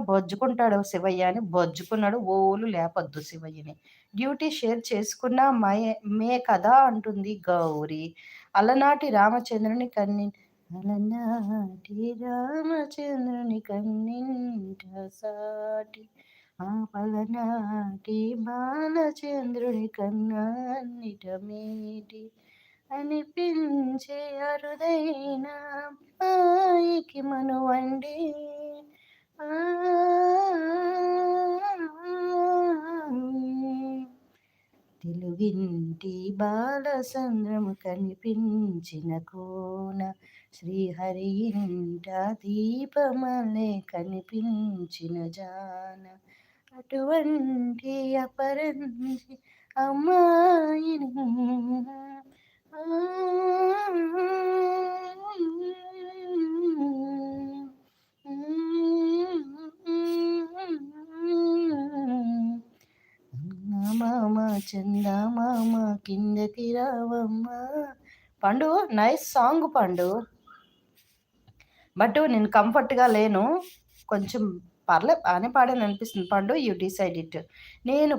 బొజ్జుకుంటాడు శివయ్య అని బొజ్జుకున్నాడు. ఓలు లేపొద్దు శివయ్యని. Duty share చేసుకున్న మే కదా అంటుంది గౌరి. అలనాటి రామచంద్రుని అలనాటి రామచంద్రుని కన్నింట సాటి ఆ పలనాటి బాలచంద్రుని కన్నాన్నిట మేటి అనిపించే అరుదైన అమ్మాయికి మనువండి ఆ తెలుగింటి బాలచంద్రము కనిపించిన కోన శ్రీహరి ఇంట దీపమలే కనిపించిన జాన అటువంటి అపరంజి అమ్మాయిని ఆ మామ చందమామ కిందకి రావమ్మ. పండు నైస్ సాంగ్ పండు. బట్ నేను కంఫర్ట్‌గా లేను. కొంచెం పర్లే బానే పాడాను అనిపిస్తుంది. పండు యూ డిసైడ్ ఇట్. నేను